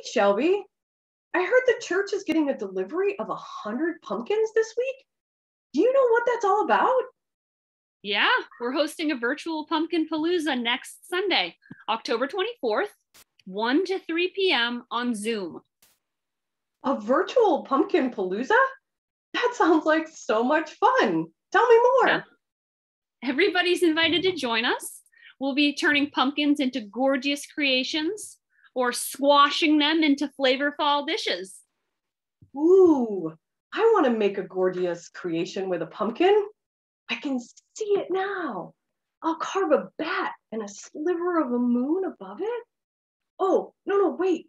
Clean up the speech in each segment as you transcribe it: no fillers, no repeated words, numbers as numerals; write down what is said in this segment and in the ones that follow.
Shelby, I heard the church is getting a delivery of 100 pumpkins this week. Do you know what that's all about? Yeah, we're hosting a virtual pumpkin palooza next Sunday, October 24th, 1 to 3 p.m. on Zoom. A virtual pumpkin palooza? That sounds like so much fun. Tell me more. Yeah. Everybody's invited to join us. We'll be turning pumpkins into gorgeous creations or squashing them into flavorful dishes. Ooh, I want to make a gourd-eous creation with a pumpkin. I can see it now. I'll carve a bat and a sliver of a moon above it. Oh, no, wait.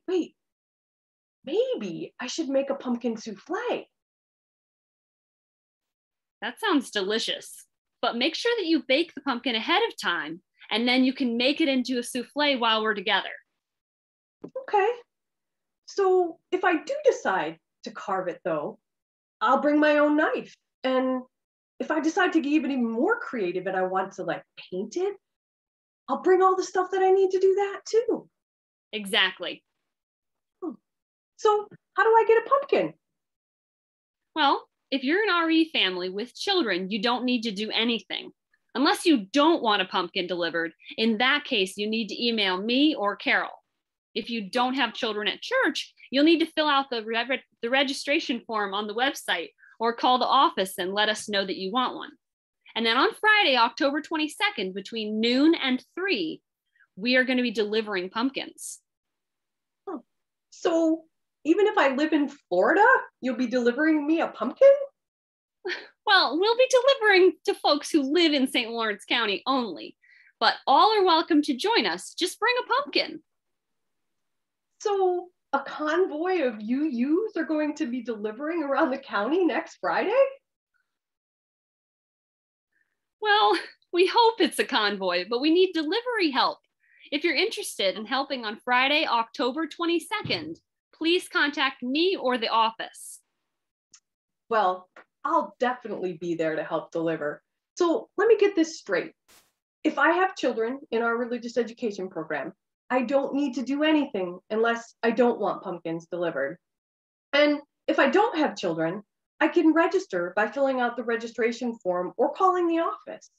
Maybe I should make a pumpkin souffle. That sounds delicious, but make sure that you bake the pumpkin ahead of time, and then you can make it into a souffle while we're together. Okay. So if I do decide to carve it though, I'll bring my own knife. And if I decide to get even more creative and I want to paint it, I'll bring all the stuff that I need to do that too. Exactly. So how do I get a pumpkin? Well, if you're an RE family with children, you don't need to do anything. Unless you don't want a pumpkin delivered, in that case, you need to email me or Carol. If you don't have children at church, you'll need to fill out the registration form on the website or call the office and let us know that you want one. And then on Friday, October 22nd, between noon and 3, we are going to be delivering pumpkins. So even if I live in Florida, you'll be delivering me a pumpkin? Well, we'll be delivering to folks who live in St. Lawrence County only, but all are welcome to join us. Just bring a pumpkin. So a convoy of UUs are going to be delivering around the county next Friday? Well, we hope it's a convoy, but we need delivery help. If you're interested in helping on Friday, October 22nd, please contact me or the office. Well, I'll definitely be there to help deliver. So let me get this straight. If I have children in our religious education program, I don't need to do anything unless I don't want pumpkins delivered. And if I don't have children, I can register by filling out the registration form or calling the office.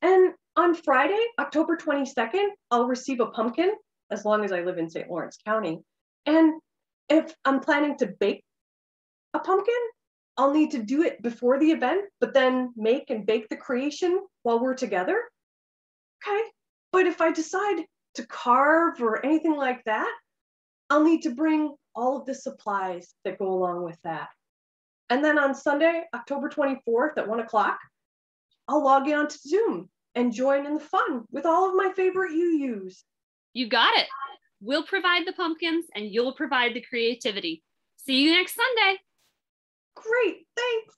And on Friday, October 22nd, I'll receive a pumpkin as long as I live in St. Lawrence County. And if I'm planning to bake a pumpkin, I'll need to do it before the event, but then make and bake the creation while we're together. Okay. But if I decide to carve or anything like that, I'll need to bring all of the supplies that go along with that. And then on Sunday, October 24th at 1 o'clock, I'll log in onto Zoom and join in the fun with all of my favorite UUs. You got it. We'll provide the pumpkins and you'll provide the creativity. See you next Sunday. Great, thanks.